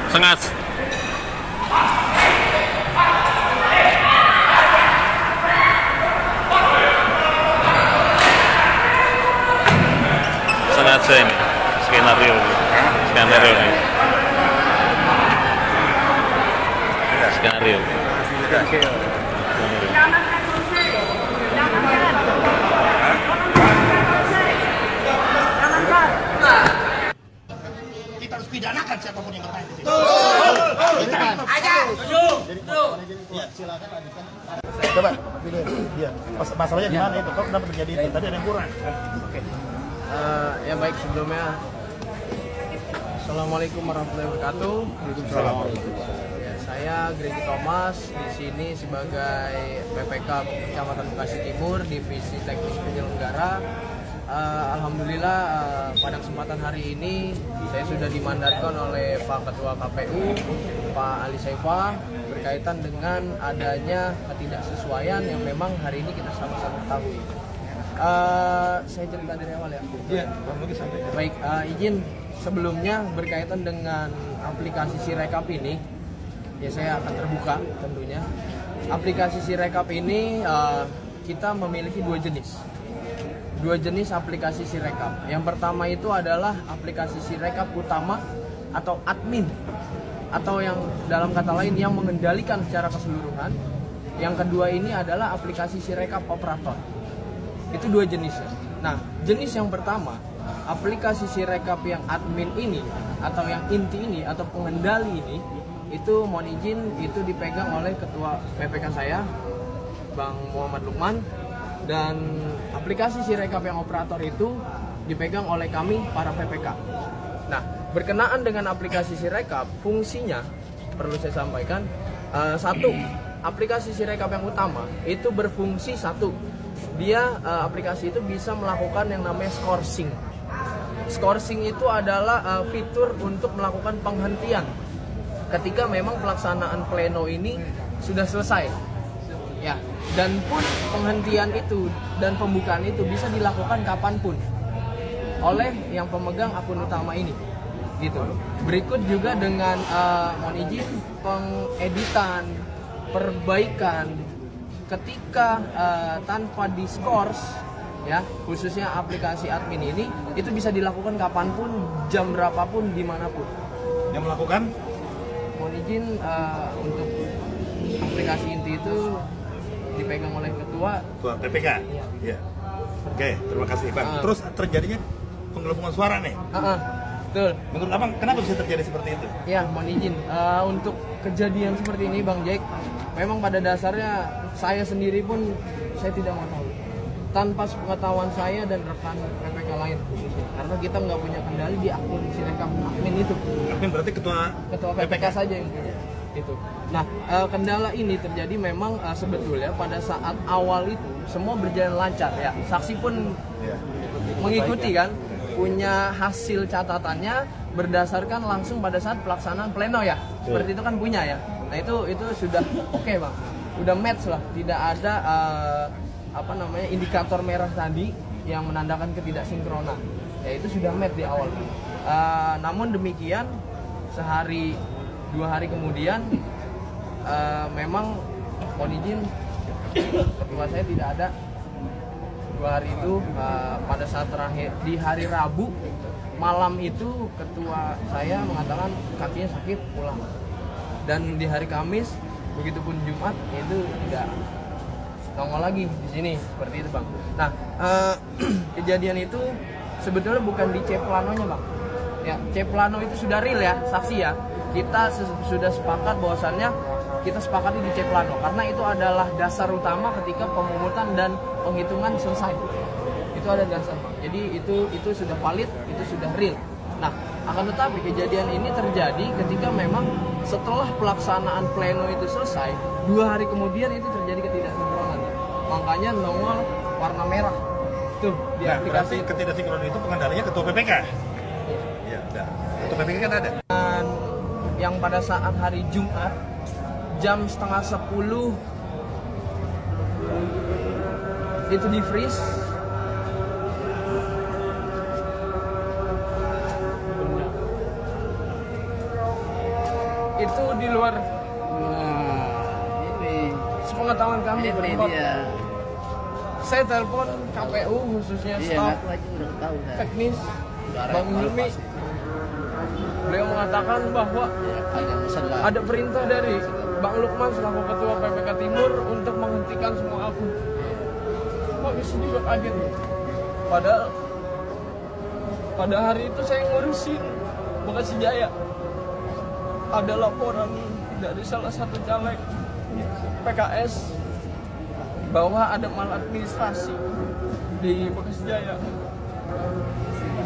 Sengat. Sengaja ini skenario ini. Skenario. Kita harus pidanakan siapapun yang bermain di sini. Coba pilih dia. Masalahnya di mana itu? Kok kenapa terjadi itu? Tadi ada yang kurang. Oke. Ya baik, sebelumnya Assalamualaikum warahmatullahi wabarakatuh. Ya, saya Gregi Thomas di sini sebagai PPK Kecamatan Bekasi Timur, Divisi Teknis Penyelenggara. Alhamdulillah pada kesempatan hari ini saya sudah dimandatkan oleh Pak Ketua KPU Pak Ali Saifah berkaitan dengan adanya ketidaksesuaian yang memang hari ini kita sama-sama ketahui. Saya cerita dari awal ya. Iya. Baik, izin sebelumnya berkaitan dengan aplikasi Sirekap ini, ya saya akan terbuka tentunya. Aplikasi Sirekap ini kita memiliki dua jenis aplikasi Sirekap. Yang pertama itu adalah aplikasi Sirekap utama atau admin, atau yang dalam kata lain yang mengendalikan secara keseluruhan. Yang kedua ini adalah aplikasi Sirekap operator. Itu dua jenisnya. Nah, jenis yang pertama, aplikasi Sirekap yang admin ini atau yang inti ini atau pengendali ini, itu mohon izin itu dipegang oleh Ketua PPK saya, Bang Muhammad Lukman. Dan aplikasi Sirekap yang operator itu dipegang oleh kami para PPK. Nah, berkenaan dengan aplikasi Sirekap, fungsinya perlu saya sampaikan, satu, aplikasi Sirekap yang utama itu berfungsi satu, dia aplikasi itu bisa melakukan yang namanya scoring. Scoring itu adalah fitur untuk melakukan penghentian ketika memang pelaksanaan pleno ini sudah selesai. Ya, dan pun penghentian itu dan pembukaan itu bisa dilakukan kapanpun oleh yang pemegang akun utama ini, gitu. Berikut juga dengan mohon izin pengeditan, perbaikan ketika tanpa diskors, ya khususnya aplikasi admin ini itu bisa dilakukan kapanpun, jam berapapun, dimanapun. Yang melakukan? Mohon izin untuk aplikasi inti itu dipegang oleh ketua PPK. Iya. Oke, terima kasih Bang. Terus terjadinya penggelembungan suara nih. Betul. Menurut Abang kenapa bisa terjadi seperti itu? Ya, mohon izin untuk kejadian seperti ini Bang Jack, memang pada dasarnya saya sendiri pun saya tidak mengetahui. Tanpa pengetahuan saya dan rekan PPK lain khususnya, karena kita nggak punya kendali di akun Sirekap admin itu. Admin berarti ketua PPK saja yang punya. Itu. Nah, kendala ini terjadi memang sebetulnya pada saat awal itu semua berjalan lancar ya. Saksi pun mengikuti kan, punya hasil catatannya berdasarkan langsung pada saat pelaksanaan pleno ya. Seperti itu kan punya ya. Nah, itu sudah oke, Bang. Udah match lah, tidak ada indikator merah tadi yang menandakan ketidaksinkronan. Ya itu sudah match di awal. Namun demikian sehari 2 hari kemudian memang mohon izin ketua saya tidak ada 2 hari itu. Pada saat terakhir di hari Rabu malam itu ketua saya mengatakan kakinya sakit, pulang. Dan di hari Kamis begitupun Jumat itu tidak nongol lagi di sini, seperti itu Bang. Nah, kejadian itu sebetulnya bukan di C planonya Bang. Ya, C plano itu sudah real ya, saksi ya. Kita sudah sepakat bahwasannya kita sepakati di C plano karena itu adalah dasar utama ketika pemungutan dan penghitungan selesai. Itu ada dasar. Jadi itu sudah valid, itu sudah real. Nah, akan tetapi kejadian ini terjadi ketika memang setelah pelaksanaan pleno itu selesai, 2 hari kemudian itu terjadi ketidaksinkronan. Makanya nongol warna merah. Tuh di aplikasi. Ketidaksinkronan itu pengendalinya ketua PPK. Iya, ketua PPK kan ada. Dan yang pada saat hari Jumat jam 9:30 itu di freeze. itu di luar Ini sepengetahuan kami berempat. dia. Saya telepon KPU khususnya Iya, staf ngaku aja udah tahu dah. teknis Udah Bang Hilmi. Beliau mengatakan bahwa ada perintah dari Bang Lukman selaku Ketua PPK Timur untuk menghentikan semua akun. Kami juga kaget. Padahal pada hari itu saya ngurusin Bekasi Jaya. Ada laporan dari salah satu caleg PKS bahwa ada maladministrasi di Bekasi Jaya.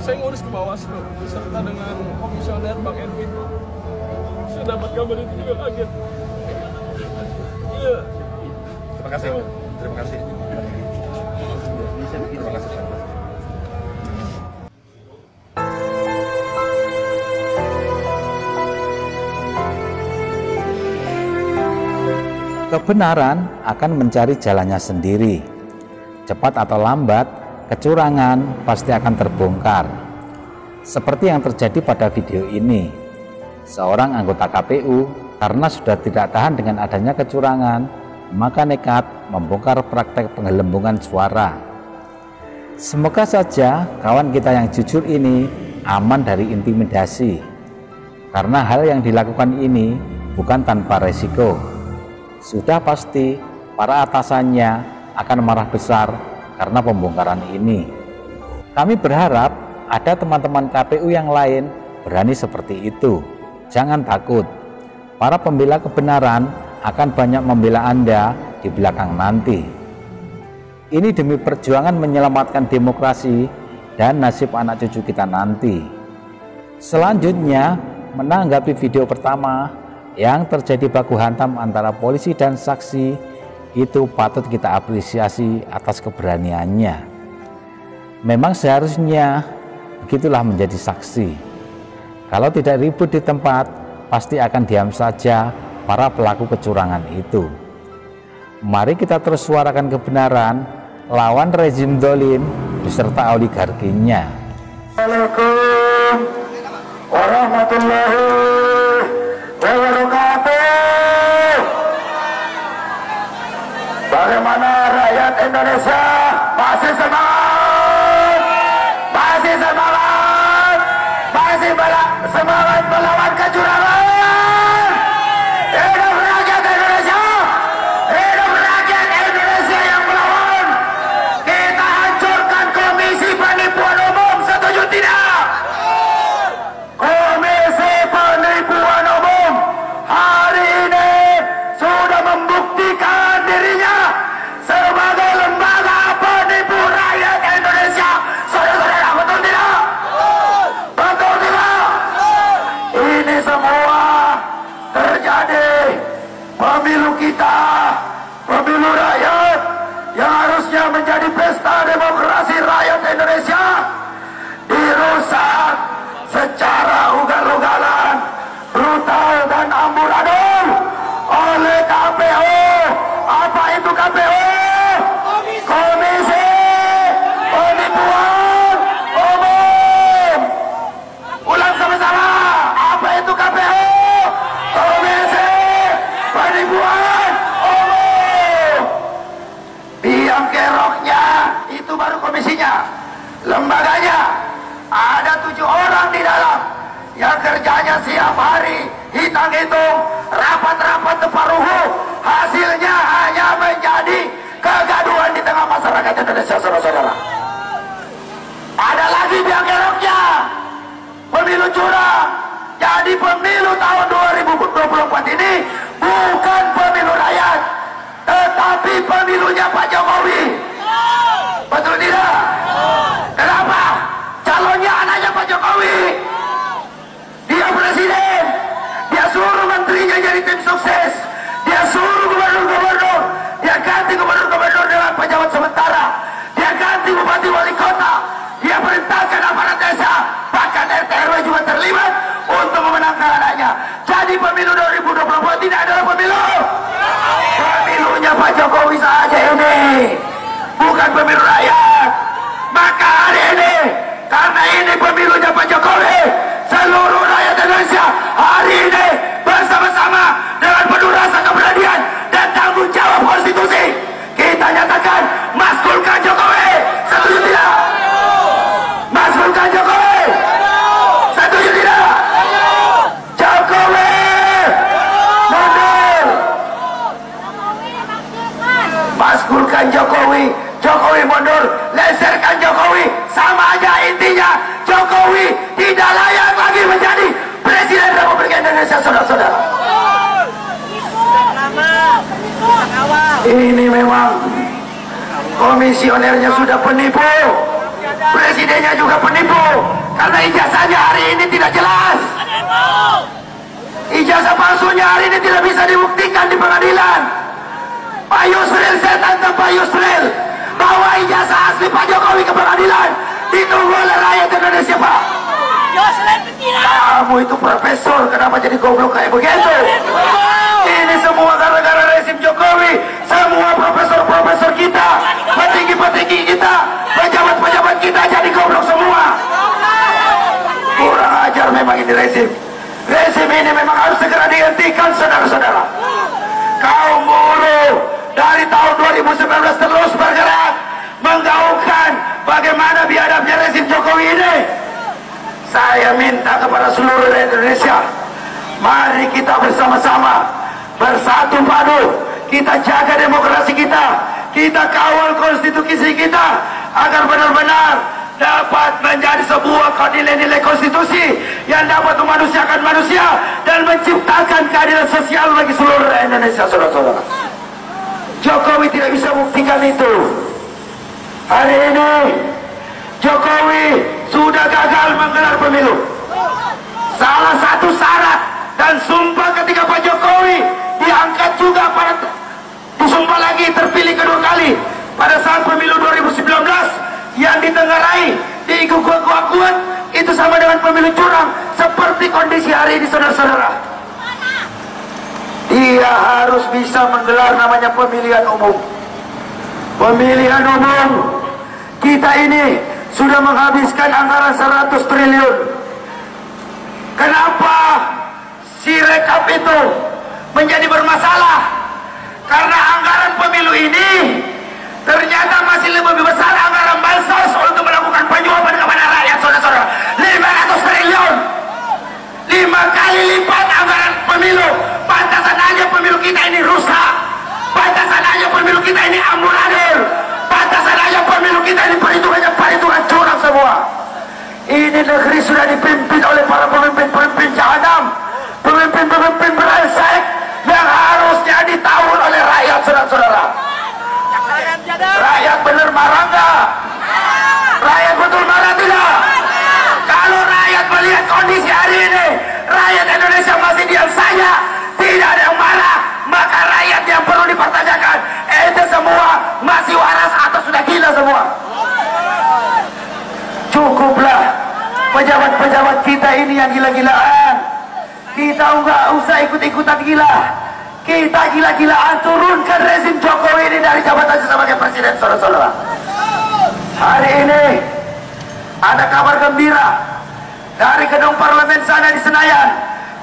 Saya ngurus ke Bawaslu beserta dengan komisioner Bang Edwin. Saya dapat kabar itu juga kaget. Iya. Terima kasih. Terima kasih. Terima kasih. Kebenaran akan mencari jalannya sendiri. Cepat atau lambat, kecurangan pasti akan terbongkar. Seperti yang terjadi pada video ini. Seorang anggota KPU karena sudah tidak tahan dengan adanya kecurangan, maka nekat membongkar praktek penggelembungan suara. Semoga saja kawan kita yang jujur ini aman dari intimidasi. Karena hal yang dilakukan ini bukan tanpa resiko. Sudah pasti para atasannya akan marah besar karena pembongkaran ini. Kami berharap ada teman-teman KPU yang lain berani seperti itu. Jangan takut, para pembela kebenaran akan banyak membela Anda di belakang nanti. Ini demi perjuangan menyelamatkan demokrasi dan nasib anak cucu kita nanti. Selanjutnya, menanggapi video pertama yang terjadi baku hantam antara polisi dan saksi, itu patut kita apresiasi atas keberaniannya. Memang seharusnya begitulah menjadi saksi. Kalau tidak ribut di tempat, pasti akan diam saja para pelaku kecurangan itu. Mari kita terus suarakan kebenaran, lawan rezim dolim beserta oligarkinya. Assalamualaikum warahmatullahi wabarakatuh. Bagaimana rakyat Indonesia masih semangat, masih semangat, masih semangat melawan kecurangan. Hidup rakyat Indonesia, hidup rakyat Indonesia yang melawan. Kita hancurkan Komisi Penipuan Umum, setuju tidak? Komisi Penipuan Umum hari ini sudah membuktikan dirinya sebagai lembaga penipu rakyat Indonesia. Saudara-saudara, betul tidak? Betul tidak? Ini semua terjadi pemilu kita, pemilu rakyat yang harusnya menjadi pesta demokrasi rakyat Indonesia dirusak secara ugal-ugalan, brutal dan amburadul oleh KPU. Apa itu KPU? Komisi Penipuan Umum. Ulang sama-sama. Apa itu KPU? Komisi Penipuan Umum. Biang keroknya itu baru komisinya. Lembaganya ada 7 orang di dalam yang kerjanya siap hari hitung-hitung, rapat-rapat teparuhu. Hasilnya hanya menjadi kegaduhan di tengah masyarakat Indonesia, saudara-saudara. Ada lagi biang keroknya, pemilu curang. Jadi pemilu tahun 2024 ini bukan pemilu rakyat, tetapi pemilunya Pak Jokowi. Betul tidak? Kenapa? Calonnya anaknya Pak Jokowi. Dia presiden. Dia suruh menterinya jadi tim sukses. Dia suruh gubernur-gubernur. Dia ganti gubernur-gubernur dengan pejabat sementara. Dia ganti bupati wali kota. Dia perintahkan aparat desa. Bahkan RT RW juga terlibat untuk memenangkan anaknya. Jadi pemilu 2024 tidak adalah pemilu. Pemilunya Pak Jokowi saja ini. Bukan pemilu rakyat. Maka hari ini, karena ini pemilunya Pak Jokowi, seluruh rakyat Indonesia Indonesia hari ini bersama-sama dengan penuh rasa keberanian dan tanggung jawab konstitusi kita nyatakan maskulkan Jokowi. Setuju tidak? Maskulkan Jokowi. Setuju tidak? Jokowi mundur. Maskulkan Jokowi. Jokowi mundur. Leserkan Jokowi. Sama aja intinya. Jokowi tidak layak lagi menjadi Presiden Republik Indonesia, saudara-saudara. Ini memang komisionernya sudah penipu, presidennya juga penipu, karena ijazahnya hari ini tidak jelas. Ijazah palsunya hari ini tidak bisa dibuktikan di pengadilan. Pak Yusril, saya tantang Pak Yusril, bawa ijazah asli Pak Jokowi ke pengadilan, ditunggu oleh rakyat Indonesia, Pak. Kamu itu profesor, kenapa jadi goblok kayak begitu? Ini semua gara-gara rezim Jokowi. Semua profesor-profesor kita, petinggi-petinggi kita, pejabat-pejabat kita jadi goblok semua. Kurang ajar memang ini rezim. Rezim ini memang harus segera dihentikan, saudara-saudara. Kaum buruh dari tahun 2019 terus bergerak menggaungkan bagaimana biadabnya rezim Jokowi ini. Saya minta kepada seluruh Indonesia, mari kita bersama-sama bersatu padu, kita jaga demokrasi kita kawal konstitusi kita agar benar-benar dapat menjadi sebuah nilai-nilai konstitusi yang dapat memanusiakan manusia dan menciptakan keadilan sosial bagi seluruh Indonesia, saudara-saudara. Jokowi tidak bisa buktikan itu. Hari ini Jokowi sudah gagal menggelar pemilu. Salah satu syarat dan sumpah ketika Pak Jokowi diangkat juga pada disumpah lagi terpilih kedua kali pada saat pemilu 2019 yang ditenggarai diikuat-kuat itu sama dengan pemilu curang seperti kondisi hari ini, saudara-saudara. Dia harus bisa menggelar namanya pemilihan umum. Pemilihan umum kita ini sudah menghabiskan anggaran 100 triliun. Kenapa si rekap itu menjadi bermasalah? Karena anggaran pemilu ini ternyata masih lebih besar anggaran bansos untuk melakukan penyuapan kepada rakyat, saudara-saudara. 500 triliun, 5 kali lipat anggaran pemilu. Pantasan aja pemilu kita ini rusak, pantasan aja pemilu kita ini amburadul, pantasan aja pemilu kita ini perhitungan curang semua. Ini negeri sudah dipimpin oleh para pemimpin-pemimpin jahanam, pemimpin-pemimpin brengsek yang harusnya ditawur oleh rakyat, saudara-saudara. Rakyat benar marah nggak? Rakyat betul marah tidak? Kalau rakyat melihat kondisi hari ini, rakyat Indonesia masih diam saja, tidak ada yang marah, maka rakyat yang perlu dipertanyakan, itu semua masih waras atau sudah gila semua? Cukuplah pejabat-pejabat kita ini yang gila-gilaan. Kita nggak usah ikut-ikutan gila. Kita gila-gilaan turunkan rezim Jokowi ini dari jabatannya sebagai presiden, saudara-saudara. Hari ini ada kabar gembira dari gedung parlemen sana di Senayan,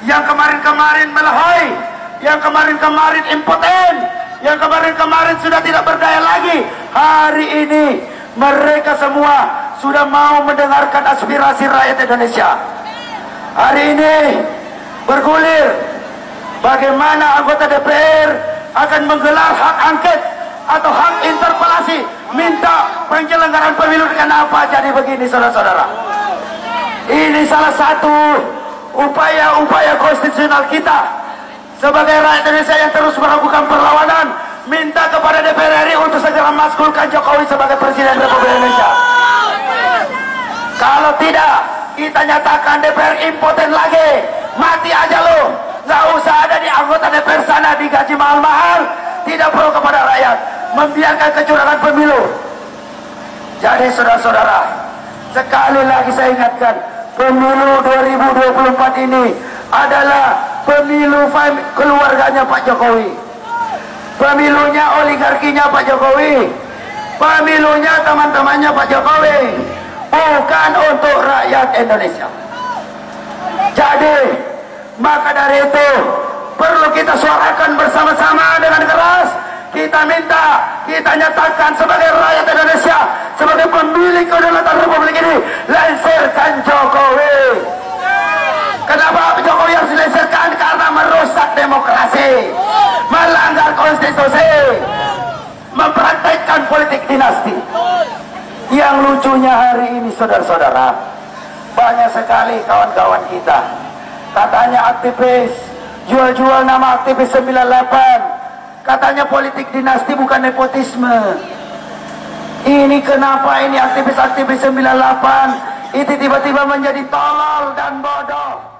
yang kemarin-kemarin melehoi, yang kemarin-kemarin impoten, yang kemarin-kamarin sudah tidak berdaya lagi. Hari ini mereka semua sudah mau mendengarkan aspirasi rakyat Indonesia. Hari ini bergulir bagaimana anggota DPR akan menggelar hak angket atau hak interpelasi, minta penyelenggaraan pemilu dengan apa jadi begini, saudara-saudara. Ini salah satu upaya-upaya konstitusional kita sebagai rakyat Indonesia yang terus melakukan perlawanan, minta kepada DPR RI untuk segera maskulkan Jokowi sebagai Presiden Republik Indonesia. Kalau tidak, kita nyatakan DPR impoten lagi, mati aja lo, nggak usah ada di anggota DPR sana digaji mahal-mahal, tidak perlu kepada rakyat, membiarkan kecurangan pemilu. Jadi saudara-saudara, sekali lagi saya ingatkan, pemilu 2024 ini adalah pemilu keluarganya Pak Jokowi, pemilunya oligarkinya Pak Jokowi, pemilunya teman-temannya Pak Jokowi, bukan untuk rakyat Indonesia. Jadi maka dari itu perlu kita suarakan bersama-sama dengan keras. Kita minta, kita nyatakan sebagai rakyat Indonesia, sebagai pemilik kedaulatan Republik ini, lengserkan Jokowi. Kenapa Jokowi harus dilengsarkan? Karena merusak demokrasi, melanggar konstitusi, mempraktekkan politik dinasti. Yang lucunya hari ini saudara-saudara, banyak sekali kawan-kawan kita katanya aktivis, jual-jual nama aktivis 98, katanya politik dinasti bukan nepotisme. Ini kenapa ini aktivis-aktivis 98 itu tiba-tiba menjadi tolol dan bodoh?